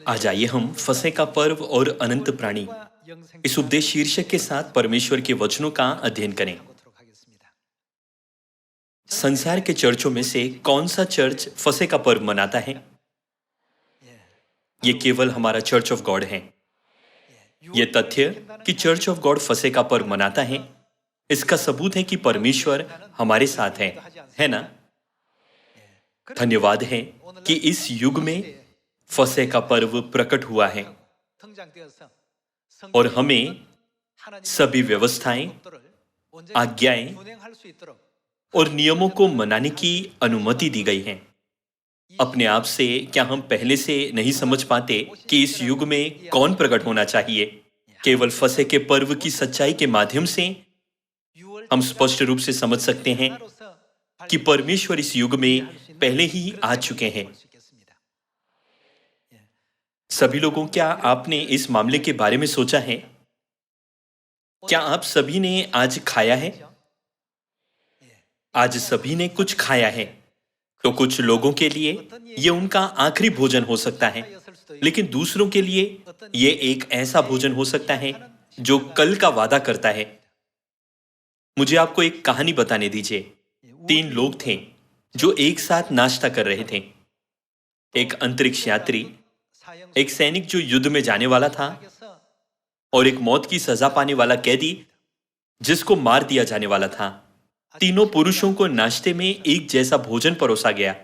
आज आइए हम फसह का पर्व और अनंत प्राणी इस उपदेश शीर्षक के साथ परमेश्वर के वचनों का अध्ययन करें। संसार के चर्चों में से कौन सा चर्च फसह का पर्व मनाता है? ये केवल हमारा चर्च ऑफ गॉड है। ये तथ्य कि चर्च ऑफ गॉड फसह का पर्व मनाता है, इसका सबूत है कि परमेश्वर हमारे साथ है ना? धन्यवाद है कि इस युग में फसह का पर्व प्रकट हुआ है और हमें सभी व्यवस्थाएं, आज्ञाएं और नियमों को मनाने की अनुमति दी गई है। अपने आप से क्या हम पहले से नहीं समझ पाते कि इस युग में कौन प्रकट होना चाहिए? केवल फसह के पर्व की सच्चाई के माध्यम से हम स्पष्ट रूप से समझ सकते हैं कि परमेश्वर इस युग में पहले ही आ चुके हैं। सभी लोगों, क्या आपने इस मामले के बारे में सोचा है? क्या आप सभी ने आज खाया है? आज सभी ने कुछ खाया है, तो कुछ लोगों के लिए ये उनका आखिरी भोजन हो सकता है, लेकिन दूसरों के लिए ये एक ऐसा भोजन हो सकता है जो कल का वादा करता है। मुझे आपको एक कहानी बताने दीजिए। 3 लोग थे जो एक साथ नाश्ता कर रहे थे। एक अंतरिक्ष यात्री, एक सैनिक जो युद्ध में जाने वाला था और एक मौत की सजा पाने वाला कैदी जिसको मार दिया जाने वाला था। तीनों पुरुषों को नाश्ते में एक जैसा भोजन परोसा गया।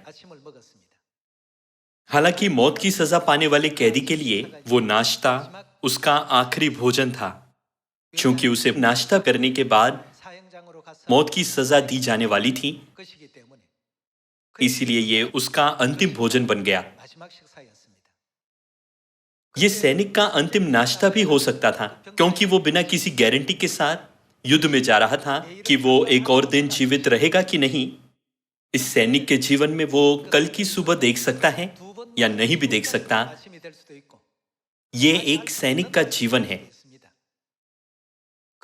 हालांकि मौत की सजा पाने वाले कैदी के लिए वो नाश्ता उसका आखिरी भोजन था, क्योंकि उसे नाश्ता करने के बाद मौत की सजा दी जाने वाली थी, इसलिए ये उसका अंतिम भोजन बन गया। ये सैनिक का अंतिम नाश्ता भी हो सकता था, क्योंकि वो बिना किसी गारंटी के साथ युद्ध में जा रहा था कि वो एक और दिन जीवित रहेगा कि नहीं। इस सैनिक के जीवन में वो कल की सुबह देख सकता है या नहीं भी देख सकता। ये एक सैनिक का जीवन है।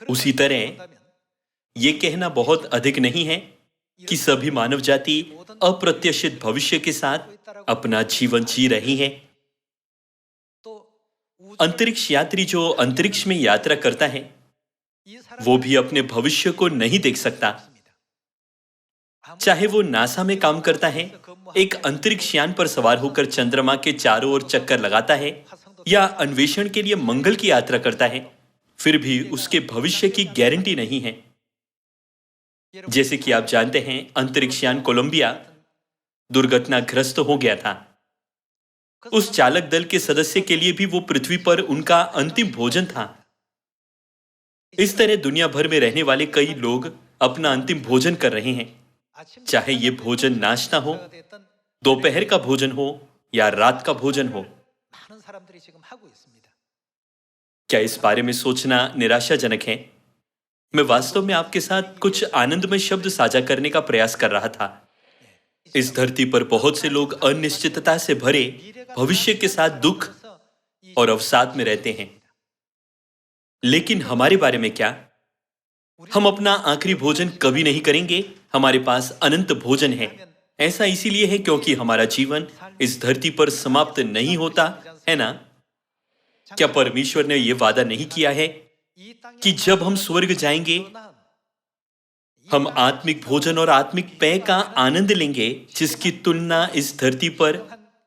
उसी तरह ये कहना बहुत अधिक नहीं है कि सभी मानव जाति अप्रत्याशित भविष्य के साथ अपना जीवन जी रही है। अंतरिक्ष यात्री जो अंतरिक्ष में यात्रा करता है, वो भी अपने भविष्य को नहीं देख सकता। चाहे वो नासा में काम करता है, एक अंतरिक्ष यान पर सवार होकर चंद्रमा के चारों ओर चक्कर लगाता है, या अन्वेषण के लिए मंगल की यात्रा करता है, फिर भी उसके भविष्य की गारंटी नहीं है। जैसे कि आप जानते हैं, अंतरिक्ष यान कोलंबिया दुर्घटनाग्रस्त हो गया था। उस चालक दल के सदस्य के लिए भी वो पृथ्वी पर उनका अंतिम भोजन था। इस तरह दुनिया भर में रहने वाले कई लोग अपना अंतिम भोजन कर रहे हैं, चाहे ये भोजन नाश्ता हो, दोपहर का भोजन हो या रात का भोजन हो। क्या इस बारे में सोचना निराशाजनक है? मैं वास्तव में आपके साथ कुछ आनंदमय शब्द साझा करने का प्रयास कर रहा था। इस धरती पर बहुत से लोग अनिश्चितता से भरे भविष्य के साथ दुख और अवसाद में रहते हैं। लेकिन हमारे बारे में क्या? हम अपना आखिरी भोजन कभी नहीं करेंगे। हमारे पास अनंत भोजन है। ऐसा इसीलिए है क्योंकि हमारा जीवन इस धरती पर समाप्त नहीं होता है ना? क्या परमेश्वर ने यह वादा नहीं किया है कि जब हम स्वर्ग जाएंगे, हम आत्मिक भोजन और आत्मिक पेय का आनंद लेंगे, जिसकी तुलना इस धरती पर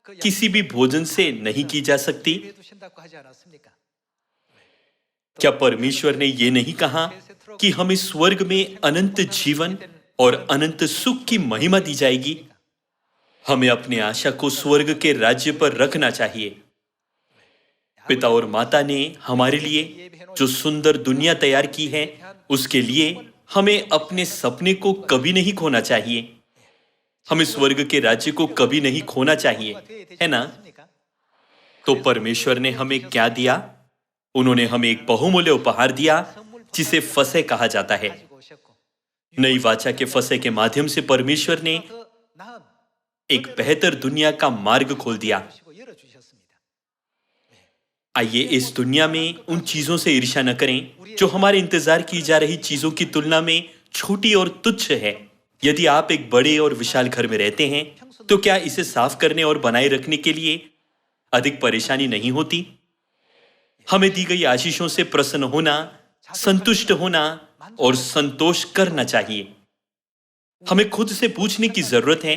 किसी भी भोजन से नहीं की जा सकती? क्या परमेश्वर ने यह नहीं कहा कि हमें स्वर्ग में अनंत जीवन और अनंत सुख की महिमा दी जाएगी? हमें अपनी आशा को स्वर्ग के राज्य पर रखना चाहिए। पिता और माता ने हमारे लिए जो सुंदर दुनिया तैयार की है, उसके लिए हमें अपने सपने को कभी नहीं खोना चाहिए। हमें स्वर्ग के राज्य को कभी नहीं खोना चाहिए, है ना? तो परमेश्वर ने हमें क्या दिया? उन्होंने हमें एक बहुमूल्य उपहार दिया, जिसे फसह कहा जाता है। नई वाचा के फसह के माध्यम से परमेश्वर ने एक बेहतर दुनिया का मार्ग खोल दिया। आइए इस दुनिया में उन चीजों से ईर्ष्या न करें जो हमारे इंतजार की जा रही चीजों की तुलना में छोटी और तुच्छ है। यदि आप एक बड़े और विशाल घर में रहते हैं, तो क्या इसे साफ करने और बनाए रखने के लिए अधिक परेशानी नहीं होती। हमें दी गई आशीषों से प्रसन्न होना, संतुष्ट होना और संतोष करना चाहिए। हमें खुद से पूछने की जरूरत है,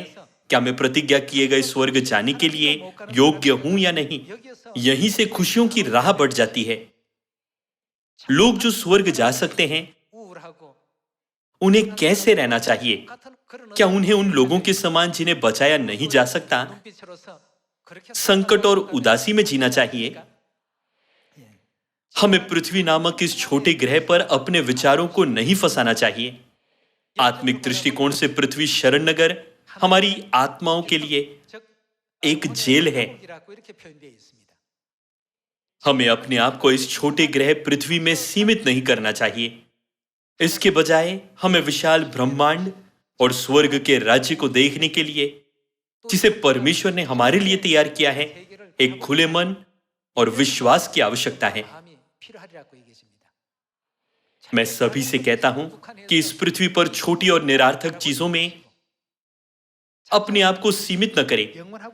क्या मैं प्रतिज्ञा किए गए स्वर्ग जाने के लिए योग्य हूं या नहीं। यहीं से खुशियों की राह बढ़ जाती है। लोग जो स्वर्ग जा सकते हैं, उन्हें कैसे रहना चाहिए? क्या उन्हें उन लोगों के समान जिन्हें बचाया नहीं जा सकता, संकट और उदासी में जीना चाहिए? हमें पृथ्वी नामक इस छोटे ग्रह पर अपने विचारों को नहीं फंसाना चाहिए। आत्मिक दृष्टिकोण से पृथ्वी शरण नगर हमारी आत्माओं के लिए एक जेल है। हमें अपने आप को इस छोटे ग्रह पृथ्वी में सीमित नहीं करना चाहिए। इसके बजाय हमें विशाल ब्रह्मांड और स्वर्ग के राज्य को देखने के लिए, जिसे परमेश्वर ने हमारे लिए तैयार किया है, एक खुले मन और विश्वास की आवश्यकता है। मैं सभी से कहता हूं कि इस पृथ्वी पर छोटी और निरार्थक चीजों में अपने आप को सीमित न करें,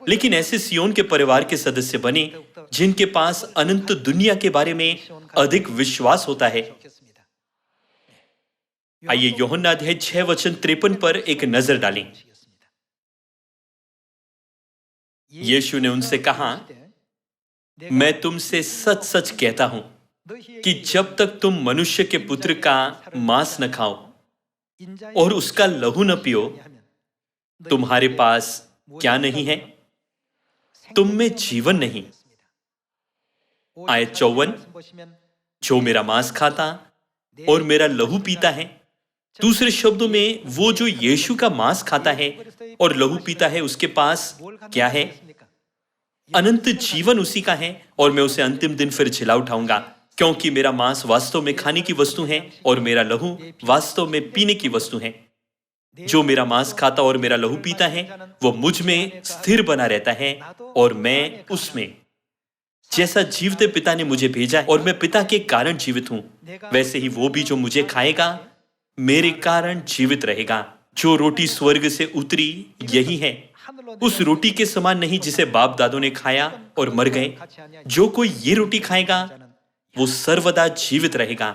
लेकिन ऐसे सियोन के परिवार के सदस्य बने जिनके पास अनंत दुनिया के बारे में अधिक विश्वास होता है। आइए यूहन्ना अध्याय 6 वचन 53 पर एक नजर डालें। यीशु ने उनसे कहा, मैं तुमसे सच सच कहता हूं कि जब तक तुम मनुष्य के पुत्र का मांस न खाओ और उसका लहू न पियो, तुम्हारे पास क्या नहीं है? तुम में जीवन नहीं। आयत 54, जो मेरा मांस खाता और मेरा लहू पीता है, दूसरे शब्दों में वो जो यीशु का मांस खाता है और लहू पीता है, उसके पास क्या है? अनंत जीवन उसी का है और मैं उसे अंतिम दिन फिर जिला उठाऊंगा, क्योंकि मेरा मांस वास्तव में खाने की वस्तु है और मेरा लहू वास्तव में पीने की वस्तु है। जो मेरा मांस खाता और मेरा लहू पीता है, वो मुझ में स्थिर बना रहता है और मैं उसमें। जैसा जीवते पिता ने मुझे भेजा और मैं पिता के कारण जीवित हूं, वैसे ही वो भी जो मुझे खाएगा मेरे कारण जीवित रहेगा। जो रोटी स्वर्ग से उतरी यही है, उस रोटी के समान नहीं जिसे बाप दादों ने खाया और मर गए। जो कोई ये रोटी खाएगा वो सर्वदा जीवित रहेगा।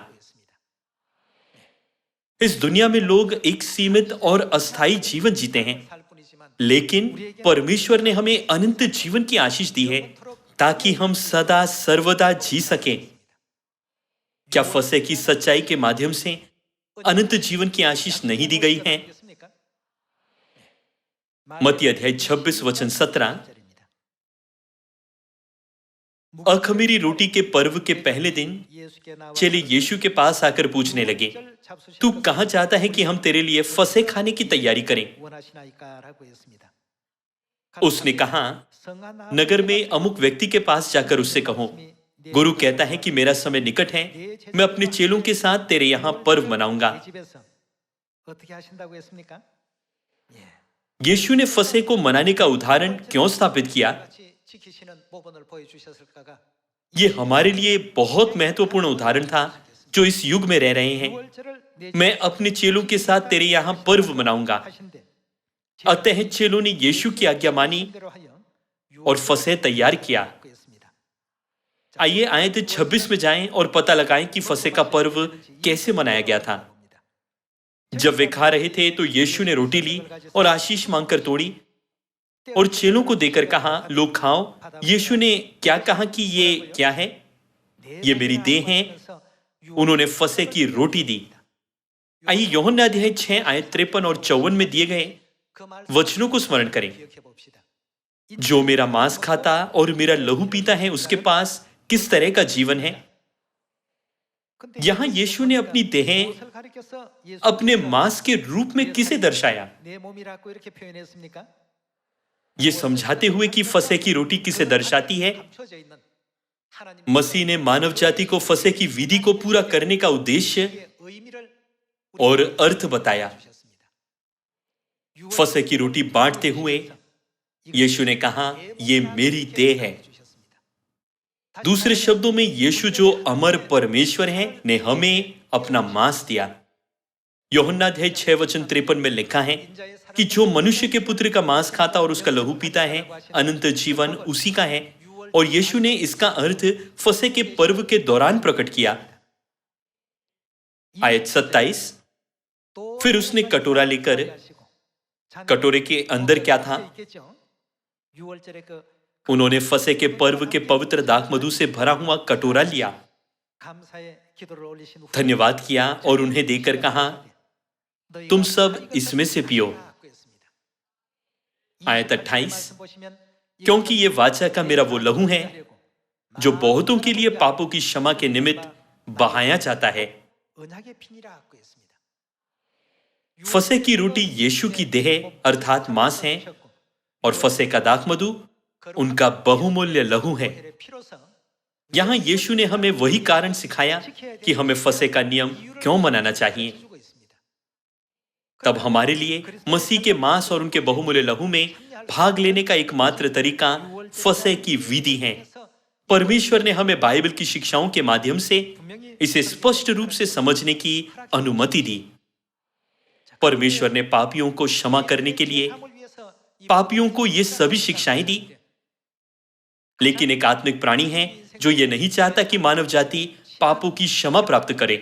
इस दुनिया में लोग एक सीमित और अस्थायी जीवन जीते हैं, लेकिन परमेश्वर ने हमें अनंत जीवन की आशीष दी है ताकि हम सदा सर्वदा जी सकें। क्या फसह की सच्चाई के माध्यम से अनंत जीवन की आशीष नहीं दी गई है? मत्ती अध्याय 26 वचन 17, अखमीरी रोटी के पर्व के पहले दिन चेले यीशु के पास आकर पूछने लगे, तू कहां चाहता है कि हम तेरे लिए फसह खाने की तैयारी करें? उसने कहा, नगर में अमुक व्यक्ति के पास जाकर उससे कहो, गुरु कहता है कि मेरा समय निकट है, मैं अपने चेलों के साथ तेरे यहां पर्व मनाऊंगा। यीशु ने फसह को मनाने का उदाहरण क्यों स्थापित किया? यह हमारे लिए बहुत महत्वपूर्ण उदाहरण था जो इस युग में रह रहे हैं। मैं अपने चेलों के साथ तेरे यहां पर्व मनाऊंगा। अतः चेलों ने यीशु की आज्ञा मानी और फसह तैयार किया। आइए आयत 26 में जाएं और पता लगाएं कि फसह का पर्व कैसे मनाया गया था। जब वे खा रहे थे तो यीशु ने रोटी ली और आशीष मांगकर तोड़ी और चेलों को देकर कहा, लोग खाओ। यीशु ने क्या कहा कि ये क्या है? ये मेरी देह है। उन्होंने फसह की रोटी दी। आइए यूहन्ना अध्याय 6 आयत 53 और 54 में दिए गए वचनों को स्मरण करें। जो मेरा मांस खाता और मेरा लहू पीता है, उसके पास किस तरह का जीवन है? यहां यीशु ने अपनी देह अपने मांस के रूप में किसे दर्शाया? ये समझाते हुए कि फसह की रोटी किसे दर्शाती है। मसीह ने मानव जाति को फसह की विधि को पूरा करने का उद्देश्य और अर्थ बताया। फसह की रोटी बांटते हुए यीशु ने कहा, ये मेरी देह है। दूसरे शब्दों में यीशु जो अमर परमेश्वर है ने हमें अपना मांस दिया। यूहन्ना अध्याय 6 वचन 53 में लिखा है कि जो मनुष्य के पुत्र का मांस खाता और उसका लहू पीता है, अनंत जीवन उसी का है और यीशु ने इसका अर्थ फसह के पर्व के दौरान प्रकट किया। आयत 27, फिर उसने कटोरा लेकर, कटोरे के अंदर क्या था? उन्होंने फसह के पर्व के पवित्र दाखमधु से भरा हुआ कटोरा लिया, धन्यवाद किया और उन्हें देकर कहा, तुम सब इसमें से पियो। आयत 28, क्योंकि ये वाचा का मेरा वो लहू है जो बहुतों के लिए पापों की क्षमा के निमित्त बहाया जाता है। फसह की रोटी यीशु की देह अर्थात मांस है और फसह का दाखमधु उनका बहुमूल्य लहू है। यहां यीशु ने हमें वही कारण सिखाया कि हमें फसह का नियम क्यों मनाना चाहिए। तब हमारे लिए मसीह के मांस और उनके बहुमूल्य लहू में भाग लेने का एकमात्र तरीका फसह की विधि है। परमेश्वर ने हमें बाइबल की शिक्षाओं के माध्यम से इसे स्पष्ट रूप से समझने की अनुमति दी। परमेश्वर ने पापियों को क्षमा करने के लिए पापियों को ये सभी शिक्षाएं दी, लेकिन एक आत्मिक प्राणी है जो ये नहीं चाहता कि मानव जाति पापों की क्षमा प्राप्त करे।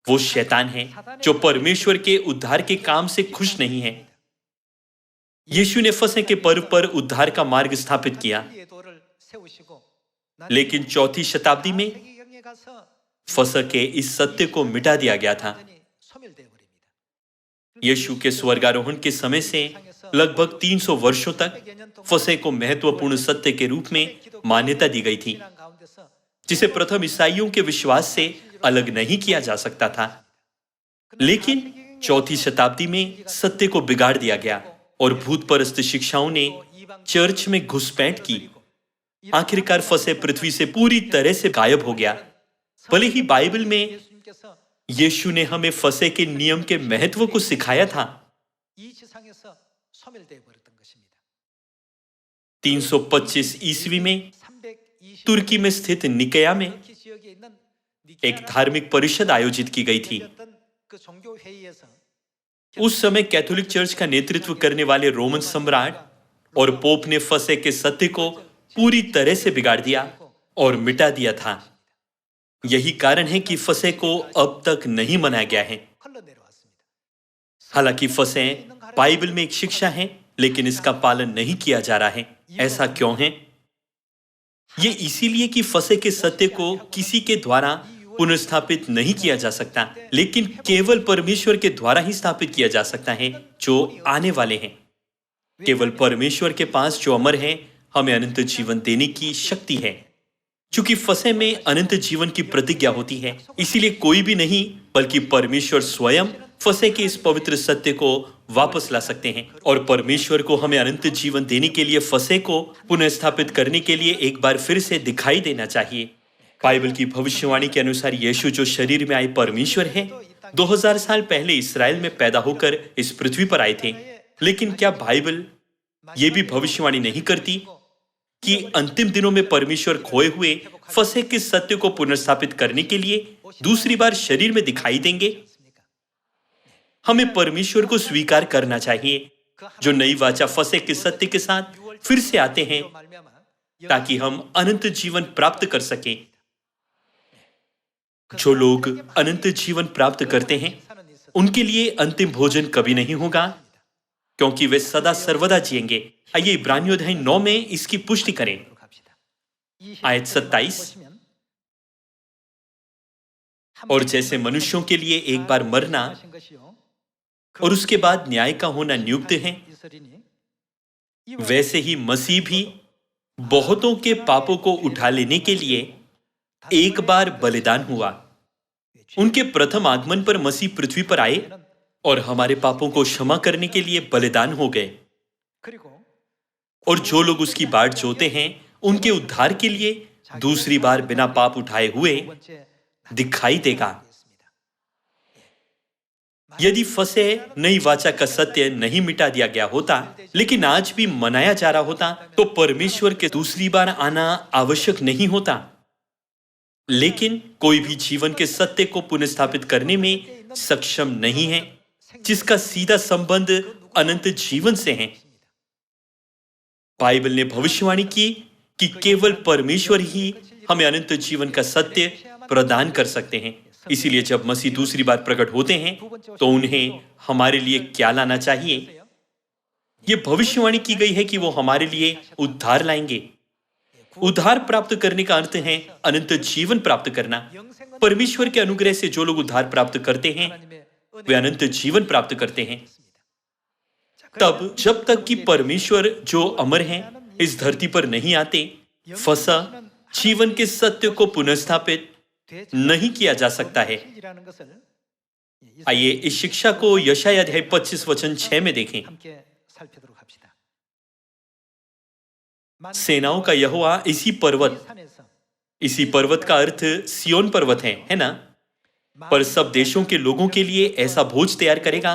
वो शैतान है जो परमेश्वर के उद्धार के काम से खुश नहीं है। यीशु ने फसह के पर्व पर उद्धार का मार्ग स्थापित किया, लेकिन चौथी शताब्दी में फसह के इस सत्य को मिटा दिया गया था। यीशु के स्वर्गारोहण के समय से लगभग 300 वर्षों तक फसह को महत्वपूर्ण सत्य के रूप में मान्यता दी गई थी, जिसे प्रथम ईसाइयों के विश्वास से अलग नहीं किया जा सकता था। लेकिन चौथी शताब्दी में सत्य को बिगाड़ दिया गया और भूतपरस्त शिक्षाओं ने चर्च में घुसपैठ की। आखिरकार फसह पृथ्वी से पूरी तरह से गायब हो गया। भले ही बाइबल में यीशु ने हमें फसह के नियम के महत्व को सिखाया था। 325 ईस्वी में तुर्की में स्थित निकया में एक धार्मिक परिषद आयोजित की गई थी। उस समय कैथोलिक चर्च का नेतृत्व करने वाले रोमन सम्राट और पोप ने फसह के सत्य को पूरी तरह से बिगाड़ दिया और मिटा दिया था। यही कारण है कि फसह को अब तक नहीं मनाया गया है। हालांकि फसह बाइबल में एक शिक्षा है, लेकिन इसका पालन नहीं किया जा रहा है। ऐसा क्यों है? ये इसीलिए कि फसह के सत्य को किसी के द्वारा पुनर्स्थापित नहीं किया जा सकता, लेकिन केवल परमेश्वर के द्वारा ही स्थापित किया जा सकता है जो आने वाले हैं। केवल परमेश्वर के पास जो अमर है हमें अनंत जीवन देने की शक्ति है। चूंकि फसह में अनंत जीवन की प्रतिज्ञा होती है, इसीलिए कोई भी नहीं बल्कि परमेश्वर स्वयं फसह के इस पवित्र सत्य को वापस ला सकते हैं। और परमेश्वर को हमें अनंत जीवन देने के लिए फसह को पुनर्स्थापित करने के लिए एक बार फिर से दिखाई देना चाहिए। बाइबल की भविष्यवाणी के अनुसार यीशु जो शरीर में आए परमेश्वर है, 2000 साल पहले इसराइल में पैदा होकर इस पृथ्वी पर आए थे। लेकिन क्या बाइबल ये भी भविष्यवाणी नहीं करती कि अंतिम दिनों में परमेश्वर खोए हुए फसह के सत्य को पुनर्स्थापित करने के लिए दूसरी बार शरीर में दिखाई देंगे? हमें परमेश्वर को स्वीकार करना चाहिए जो नई वाचा फसह के सत्य के साथ फिर से आते हैं, ताकि हम अनंत जीवन प्राप्त कर सकें। जो लोग अनंत जीवन प्राप्त करते हैं उनके लिए अंतिम भोजन कभी नहीं होगा, क्योंकि वे सदा सर्वदा जिएंगे। आइए इब्रानियों अध्याय 9 में इसकी पुष्टि करें। आयत 27, और जैसे मनुष्यों के लिए एक बार मरना और उसके बाद न्याय का होना नियुक्त है, वैसे ही मसीह भी बहुतों के पापों को उठा लेने के लिए एक बार बलिदान हुआ। उनके प्रथम आगमन पर मसीह पृथ्वी पर आए और हमारे पापों को क्षमा करने के लिए बलिदान हो गए। और जो लोग उसकी बाट जोते हैं उनके उद्धार के लिए दूसरी बार बिना पाप उठाए हुए दिखाई देगा। यदि फसह नई वाचा का सत्य नहीं मिटा दिया गया होता, लेकिन आज भी मनाया जा रहा होता, तो परमेश्वर के दूसरी बार आना आवश्यक नहीं होता। लेकिन कोई भी जीवन के सत्य को पुनर्स्थापित करने में सक्षम नहीं है, जिसका सीधा संबंध अनंत जीवन से है। बाइबल ने भविष्यवाणी की कि केवल परमेश्वर ही हमें अनंत जीवन का सत्य प्रदान कर सकते हैं। इसीलिए जब मसीह दूसरी बार प्रकट होते हैं तो उन्हें हमारे लिए क्या लाना चाहिए? ये भविष्यवाणी की गई है कि वो हमारे लिए उद्धार लाएंगे। उद्धार प्राप्त करने का अर्थ है अनंत जीवन प्राप्त करना। परमेश्वर के अनुग्रह से जो लोग उद्धार प्राप्त करते हैं वे अनंत जीवन प्राप्त करते हैं। तब जब तक कि परमेश्वर जो अमर हैं इस धरती पर नहीं आते, फंसा जीवन के सत्य को पुनर्स्थापित नहीं किया जा सकता है। आइए इस शिक्षा को यशायाह अध्याय 25 वचन 6 में देखें। सेनाओं का यहोवा इसी पर्वत का अर्थ सियोन पर्वत है ना? पर सब देशों के लोगों के लिए ऐसा भोज तैयार करेगा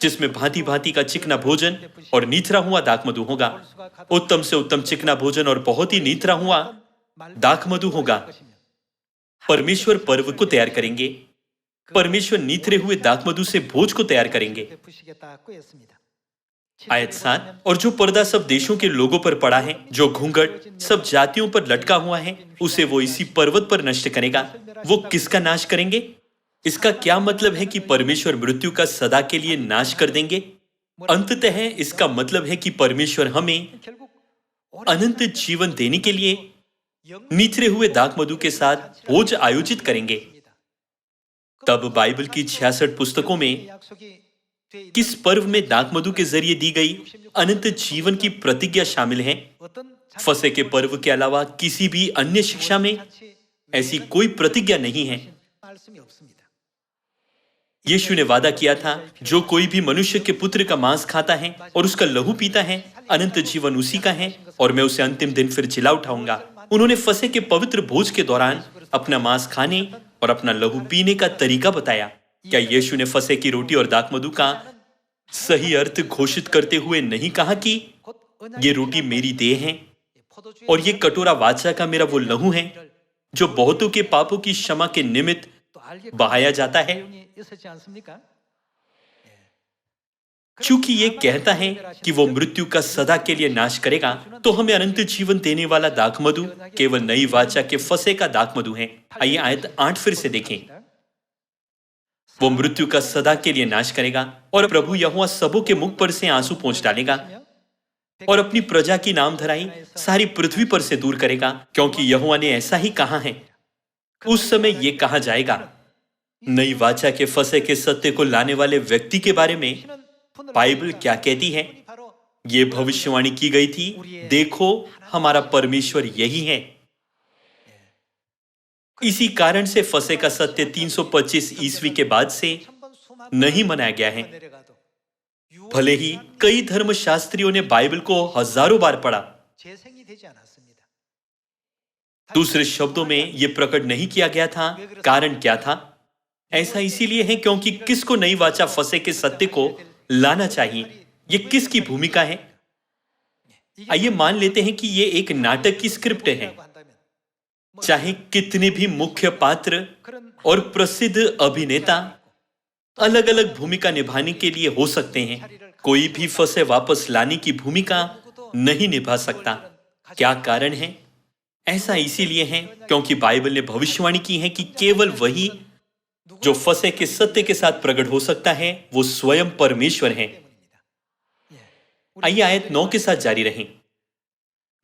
जिसमें भांति भांति का चिकना भोजन और नीथरा हुआ दाखमधु होगा। उत्तम से उत्तम चिकना भोजन और बहुत ही नीथरा हुआ दाखमधु होगा। परमेश्वर पर्व को तैयार करेंगे। परमेश्वर नीथरे हुए दाखमधु से भोज को तैयार करेंगे। आयत 7, और जो पर्दा सब देशों के लोगों पर पड़ा है, जो घूंघट सब जातियों पर लटका हुआ है, उसे वो इसी पर्वत पर नष्ट करेगा। वो किसका नाश करेंगे? इसका क्या मतलब है कि परमेश्वर मृत्यु का सदा के लिए नाश कर देंगे? अंततः इसका मतलब है कि परमेश्वर हमें अनंत जीवन देने के लिए निथरे हुए दाखमधु के साथ भोज आयोजित करेंगे। तब बाइबल की 66 पुस्तकों में किस पर्व में दाखमधु के जरिए दी गई अनंत जीवन की प्रतिज्ञा शामिल है? फसह के पर्व के अलावा किसी भी अन्य शिक्षा में ऐसी कोई प्रतिज्ञा नहीं है। यीशु ने वादा किया था, जो कोई भी मनुष्य के पुत्र का मांस खाता है और उसका लहू पीता है, अनंत जीवन उसी का है और मैं उसे अंतिम दिन फिर जिला उठाऊंगा। उन्होंने फसह के पवित्र भोज के दौरान अपना मांस खाने और अपना लहू पीने का तरीका बताया। क्या यीशु ने फसह की रोटी और दाखमधु का सही अर्थ घोषित करते हुए नहीं कहा कि ये रोटी मेरी देह है और ये कटोरा वाचा का मेरा वो लहू है जो बहुतों के पापों की क्षमा के निमित्त बहाया जाता है? चूंकि ये कहता है कि वो मृत्यु का सदा के लिए नाश करेगा, तो हमें अनंत जीवन देने वाला दाखमधु केवल नई वाचा के फसह का दाखमधु है। आइए आयत 8 फिर से देखें। वो मृत्यु का सदा के लिए नाश करेगा और प्रभु यहोवा सबों के मुख पर से आंसू पोंछ डालेगा और अपनी प्रजा की नामधराई सारी पृथ्वी पर से दूर करेगा, क्योंकि यहोवा ने ऐसा ही कहा है। उस समय ये कहा जाएगा। नई वाचा के फसह के सत्य को लाने वाले व्यक्ति के बारे में बाइबल क्या कहती है? ये भविष्यवाणी की गई थी, देखो हमारा परमेश्वर यही है। इसी कारण से फसह का सत्य 325 ईस्वी के बाद से नहीं मनाया गया है। भले ही कई धर्मशास्त्रियों ने बाइबल को हजारों बार पढ़ा, दूसरे शब्दों में यह प्रकट नहीं किया गया था। कारण क्या था? ऐसा इसीलिए है क्योंकि किसको नई वाचा फसह के सत्य को लाना चाहिए? ये किसकी भूमिका है? आइए मान लेते हैं कि ये एक नाटक की स्क्रिप्ट है। चाहे कितने भी मुख्य पात्र और प्रसिद्ध अभिनेता अलग अलग भूमिका निभाने के लिए हो सकते हैं, कोई भी फसह वापस लाने की भूमिका नहीं निभा सकता। क्या कारण है? ऐसा इसीलिए है क्योंकि बाइबल ने भविष्यवाणी की है कि केवल वही जो फसह के सत्य के साथ प्रकट हो सकता है वो स्वयं परमेश्वर है। आइए आयत 9 के साथ जारी रहें।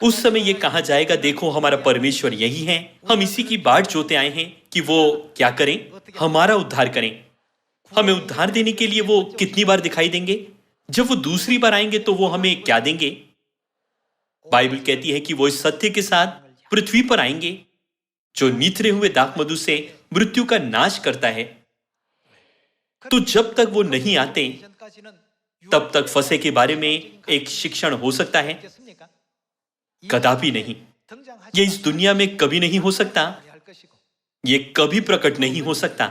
उस समय यह कहा जाएगा, देखो हमारा परमेश्वर यही है, हम इसी की बाट जोते आए हैं कि वो क्या करें? हमारा उद्धार करें। हमें उद्धार देने के लिए वो कितनी बार दिखाई देंगे? जब वो दूसरी बार आएंगे तो वो हमें क्या देंगे? बाइबल कहती है कि वो इस सत्य के साथ पृथ्वी पर आएंगे जो निथरे हुए दाखमधु से मृत्यु का नाश करता है। तो जब तक वो नहीं आते तब तक फसह के बारे में एक शिक्षण हो सकता है? कदापि नहीं। ये इस दुनिया में कभी नहीं हो सकता। ये कभी प्रकट नहीं हो सकता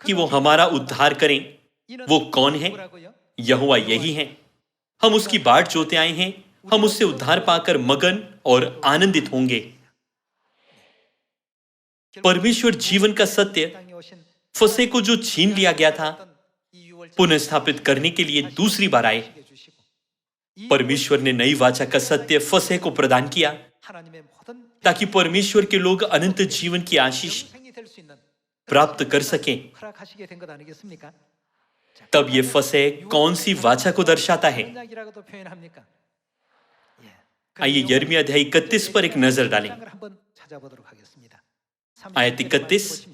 कि वो हमारा उद्धार करें। वो कौन है? यहोवा यही है। हम उसकी बाट जोते आए हैं। हम उससे उद्धार पाकर मगन और आनंदित होंगे। परमेश्वर जीवन का सत्य फसह को जो छीन लिया गया था पुनः स्थापित करने के लिए दूसरी बार आए। परमेश्वर ने नई वाचा का सत्य फसह को प्रदान किया। ताकि परमेश्वर के लोग अनंत जीवन की आशीष प्राप्त कर सकें। तब ये फसह कौन सी वाचा को दर्शाता है? आइए यिर्मयाह अध्याय 31 पर एक नजर डालें। आयत 31,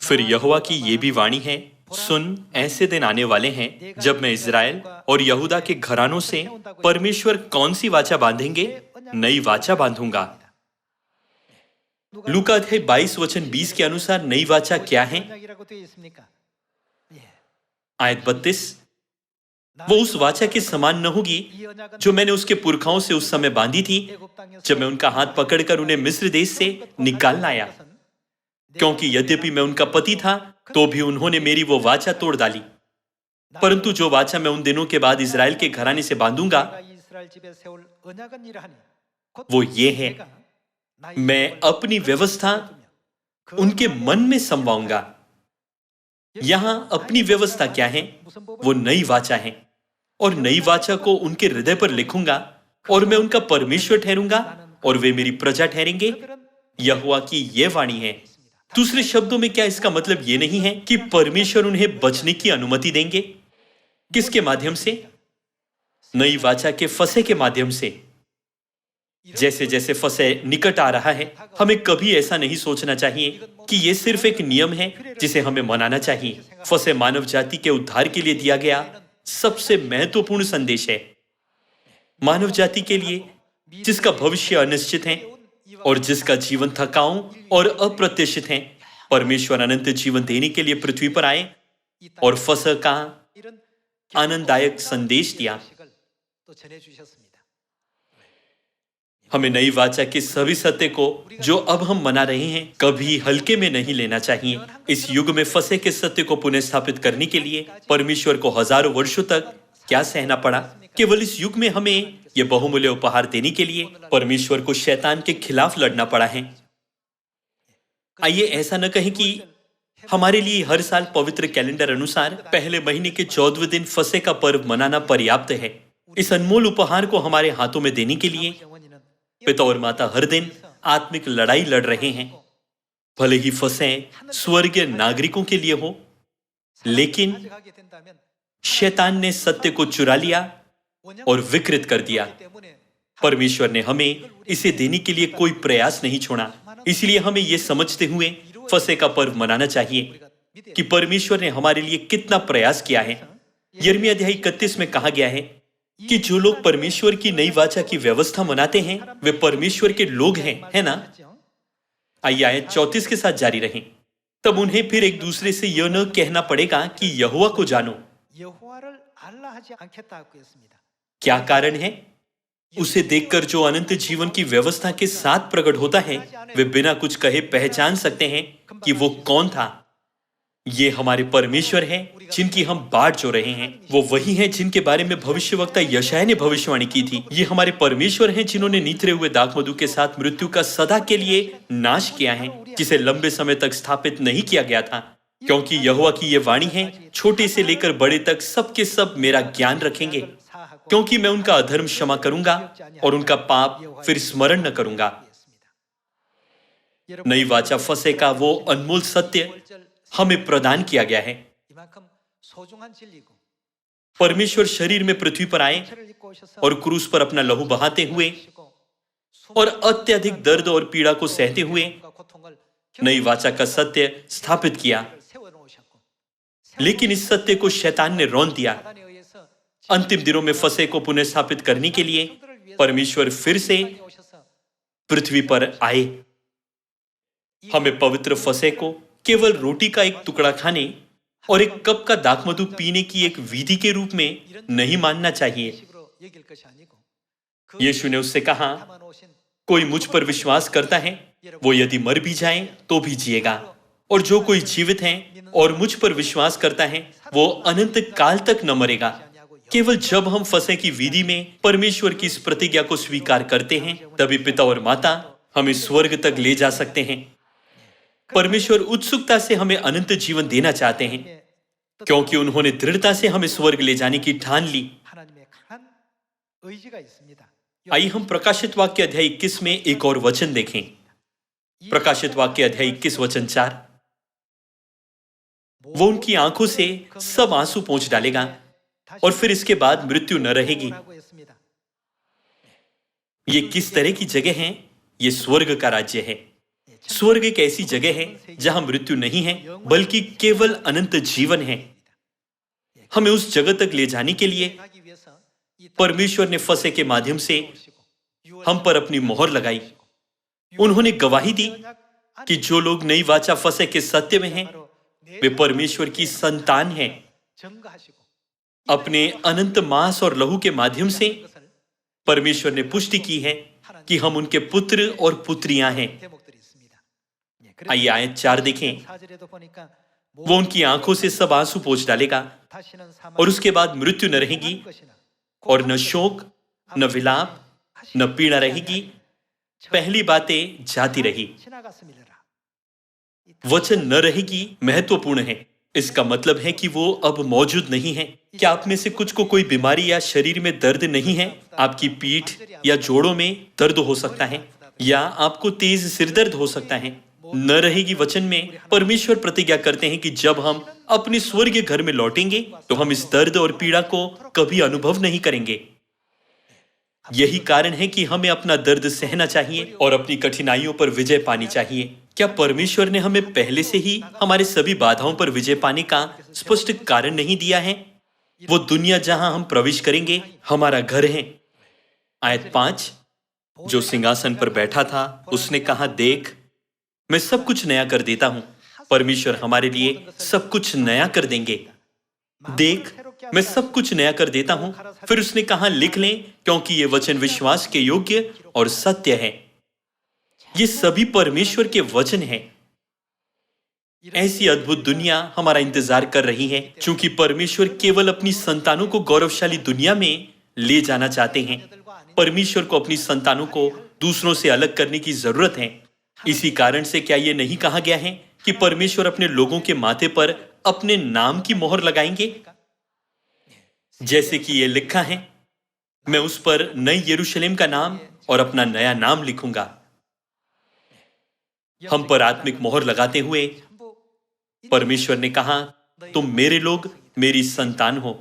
फिर यहोवा की ये भी वाणी है, सुन, ऐसे दिन आने वाले हैं जब मैं इज़राइल और यहूदा के घरानों से परमेश्वर कौन सी वाचा बांधेंगे, नई वाचा बांधूंगा। लूका अध्याय 22 वचन 20 के अनुसार नई वाचा क्या है? आयत 32, वो उस वाचा के समान न होगी जो मैंने उसके पुरखाओं से उस समय बांधी थी, जब मैं उनका हाथ पकड़कर उन्हें मिस्र देश से निकाल लाया, क्योंकि यद्यपि मैं उनका पति था तो भी उन्होंने मेरी वो वाचा तोड़ डाली। परंतु जो वाचा मैं उन दिनों के बाद इज़राइल के घराने से बांधूंगा वो ये है, मैं अपनी व्यवस्था उनके मन में समवाऊंगा। यहां अपनी व्यवस्था क्या है? वो नई वाचा है, और नई वाचा को उनके हृदय पर लिखूंगा, और मैं उनका परमेश्वर ठहरूंगा और वे मेरी प्रजा ठहरेंगे। यहोवा की यह वाणी है। दूसरे शब्दों में क्या इसका मतलब यह नहीं है कि परमेश्वर उन्हें बचने की अनुमति देंगे? किसके माध्यम से? नई वाचा के फसह के माध्यम से। जैसे जैसे फसह निकट आ रहा है, हमें कभी ऐसा नहीं सोचना चाहिए कि यह सिर्फ एक नियम है जिसे हमें मनाना चाहिए। फसह मानव जाति के उद्धार के लिए दिया गया सबसे महत्वपूर्ण संदेश है। मानव जाति के लिए जिसका भविष्य अनिश्चित है और जिसका जीवन थकाऊ और अप्रत्याशित है, परमेश्वर अनंत जीवन देने के लिए पृथ्वी पर आए और फसह का आनंददायक संदेश दिया। हमें नई वाचा के सभी सत्य को जो अब हम मना रहे हैं कभी हल्के में नहीं लेना चाहिए। इस युग में फसह के सत्य को पुनः स्थापित करने के लिए परमेश्वर को हजारों वर्षों तक क्या सहना पड़ा? केवल इस युग में हमें यह बहुमूल्य उपहार देने के लिए परमेश्वर को शैतान के खिलाफ लड़ना पड़ा है। आइए ऐसा न कहें कि हमारे लिए हर साल पवित्र कैलेंडर अनुसार पहले महीने के 14वें दिन फसह का पर्व मनाना पर्याप्त है। इस अनमोल उपहार को हमारे हाथों में देने के लिए पिता और माता हर दिन आत्मिक लड़ाई लड़ रहे हैं। भले ही फसह स्वर्गीय नागरिकों के लिए हो, लेकिन शैतान ने सत्य को चुरा लिया और विकृत कर दिया। परमेश्वर ने हमें इसे देने के लिए कोई प्रयास नहीं छोड़ा। इसलिए हमें यह समझते हुए फसह का पर्व मनाना चाहिए कि परमेश्वर ने हमारे लिए कितना प्रयास किया है। यिर्मयाह अध्याय 31 में कहा गया है कि जो लोग परमेश्वर की नई वाचा की व्यवस्था मनाते हैं वे परमेश्वर के लोग हैं, है ना? आइए आयत 34 के साथ जारी रहें। तब उन्हें फिर एक दूसरे से यह न कहना पड़ेगा कि यहोवा को जानो। क्या कारण है? उसे देखकर जो अनंत जीवन की व्यवस्था के साथ प्रकट होता है वे बिना कुछ कहे पहचान सकते हैं कि वो कौन था। ये हमारे परमेश्वर हैं जिनकी हम बाट जो रहे हैं। वो वही हैं जिनके बारे में भविष्यवक्ता यशायाह ने भविष्यवाणी की थी। ये हमारे परमेश्वर हैं जिन्होंने निथरे हुए दाखमधु के साथ मृत्यु का सदा के लिए नाश किया है, जिसे लंबे समय तक स्थापित नहीं किया गया था। क्योंकि यहोवा की यह वाणी है, छोटे से लेकर बड़े तक सबके सब मेरा ज्ञान रखेंगे, क्योंकि मैं उनका अधर्म क्षमा करूंगा और उनका पाप फिर स्मरण न करूंगा। नई वाचा फसह का वो अनमोल सत्य हमें प्रदान किया गया है। परमेश्वर शरीर में पृथ्वी पर आए और क्रूस पर अपना लहू बहाते हुए और अत्यधिक दर्द और पीड़ा को सहते हुए नई वाचा का सत्य स्थापित किया। लेकिन इस सत्य को शैतान ने रौंद दिया। अंतिम दिनों में फसह को पुनः स्थापित करने के लिए परमेश्वर फिर से पृथ्वी पर आए। हमें पवित्र फसह को केवल रोटी का एक टुकड़ा खाने और एक कप का दाखमधु पीने की एक विधि के रूप में नहीं मानना चाहिए। यीशु ने उससे कहा, कोई मुझ पर विश्वास करता है वो यदि मर भी जाए तो भी जिएगा, और जो कोई जीवित है और मुझ पर विश्वास करता है वो अनंत काल तक न मरेगा। केवल जब हम फसह की विधि में परमेश्वर की इस प्रतिज्ञा को स्वीकार करते हैं तभी पिता और माता हमें स्वर्ग तक ले जा सकते हैं। परमेश्वर उत्सुकता से हमें अनंत जीवन देना चाहते हैं, क्योंकि उन्होंने दृढ़ता से हमें स्वर्ग ले जाने की ठान ली। आइए हम प्रकाशित वाक्य अध्याय 21 में एक और वचन देखें। प्रकाशित वाक्य अध्याय 21 वचन 4। वो उनकी आंखों से सब आंसू पोंछ डालेगा और फिर इसके बाद मृत्यु न रहेगी। ये किस तरह की जगह है? ये स्वर्ग का राज्य है। स्वर्ग एक ऐसी जगह है जहां मृत्यु नहीं है, बल्कि केवल अनंत जीवन है। हमें उस जगह तक ले जाने के लिए परमेश्वर ने फसह के माध्यम से हम पर अपनी मोहर लगाई। उन्होंने गवाही दी कि जो लोग नई वाचा फसह के सत्य में हैं, वे परमेश्वर की संतान हैं। अपने अनंत मांस और लहू के माध्यम से परमेश्वर ने पुष्टि की है कि हम उनके पुत्र और पुत्रियां हैं। आइए आयत 4 देखें। वो उनकी आंखों से सब आंसू पोंछ डालेगा और उसके बाद मृत्यु न रहेगी और न शोक, न विलाप, न पीड़ा रहेगी। पहली बातें जाती रही। वचन न रहेगी महत्वपूर्ण है। इसका मतलब है कि वो अब मौजूद नहीं है। क्या आप में से कुछ को कोई बीमारी या शरीर में दर्द नहीं है? आपकी पीठ या जोड़ों में दर्द हो सकता है, या आपको तेज सिरदर्द हो सकता है। न रहेगी वचन में परमेश्वर प्रतिज्ञा करते हैं कि जब हम अपने स्वर्गीय घर में लौटेंगे तो हम इस दर्द और पीड़ा को कभी अनुभव नहीं करेंगे। यही कारण है कि हमें अपना दर्द सहना चाहिए और अपनी कठिनाइयों पर विजय पानी चाहिए। क्या परमेश्वर ने हमें पहले से ही हमारे सभी बाधाओं पर विजय पाने का स्पष्ट कारण नहीं दिया है? वो दुनिया जहां हम प्रवेश करेंगे हमारा घर है। आयत 5। जो सिंहासन पर बैठा था उसने कहा, देख, मैं सब कुछ नया कर देता हूं। परमेश्वर हमारे लिए सब कुछ नया कर देंगे। देख, मैं सब कुछ नया कर देता हूं। फिर उसने कहा, लिख लें, क्योंकि ये वचन विश्वास के योग्य और सत्य है। ये सभी परमेश्वर के वचन हैं। ऐसी अद्भुत दुनिया हमारा इंतजार कर रही है, क्योंकि परमेश्वर केवल अपनी संतानों को गौरवशाली दुनिया में ले जाना चाहते हैं। परमेश्वर को अपनी संतानों को दूसरों से अलग करने की जरूरत है। इसी कारण से क्या यह नहीं कहा गया है कि परमेश्वर अपने लोगों के माथे पर अपने नाम की मोहर लगाएंगे? जैसे कि यह लिखा है, मैं उस पर नई यरूशलेम का नाम और अपना नया नाम लिखूंगा। हम पर आत्मिक मोहर लगाते हुए परमेश्वर ने कहा, तुम मेरे लोग, मेरी संतान हो।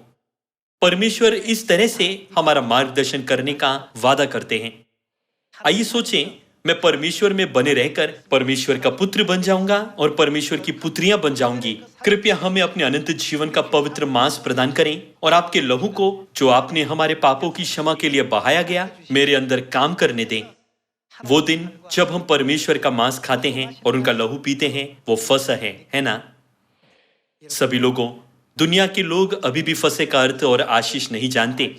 परमेश्वर इस तरह से हमारा मार्गदर्शन करने का वादा करते हैं। आइए सोचें, मैं परमेश्वर में बने रहकर परमेश्वर का पुत्र बन जाऊंगा और परमेश्वर की पुत्रियां बन जाऊंगी। कृपया हमें अपने अनंत जीवन का पवित्र मांस प्रदान करें और आपके लहू को, जो आपने हमारे पापों की क्षमा के लिए बहाया गया, मेरे अंदर काम करने दें। वो दिन जब हम परमेश्वर का मांस खाते हैं और उनका लहू पीते हैं, वो फसह है ना? सभी लोगों, दुनिया के लोग अभी भी फसह का अर्थ और आशीष नहीं जानते।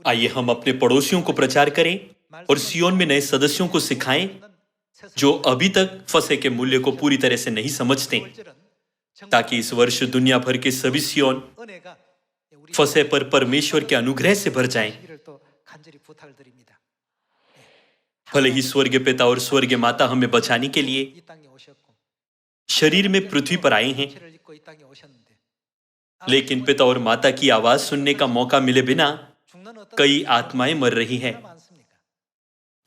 आइए हम अपने पड़ोसियों को प्रचार करें और सियोन में नए सदस्यों को सिखाएं जो अभी तक फसह के मूल्य को पूरी तरह से नहीं समझते, ताकि इस वर्ष दुनिया भर के सभी सियोन फसह पर परमेश्वर के अनुग्रह से भर जाएं। भले ही स्वर्गीय पिता और स्वर्गीय माता हमें बचाने के लिए शरीर में पृथ्वी पर आए हैं, लेकिन पिता और माता की आवाज सुनने का मौका मिले बिना कई आत्माएं मर रही हैं।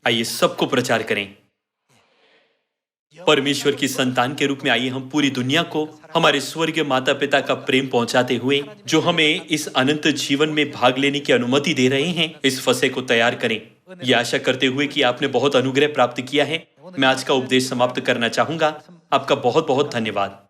आइए सबको प्रचार करें। परमेश्वर की संतान के रूप में आइए हम पूरी दुनिया को हमारे स्वर्गीय माता पिता का प्रेम पहुंचाते हुए, जो हमें इस अनंत जीवन में भाग लेने की अनुमति दे रहे हैं, इस फसह को तैयार करें। यह आशा करते हुए कि आपने बहुत अनुग्रह प्राप्त किया है, मैं आज का उपदेश समाप्त करना चाहूंगा। आपका बहुत बहुत धन्यवाद।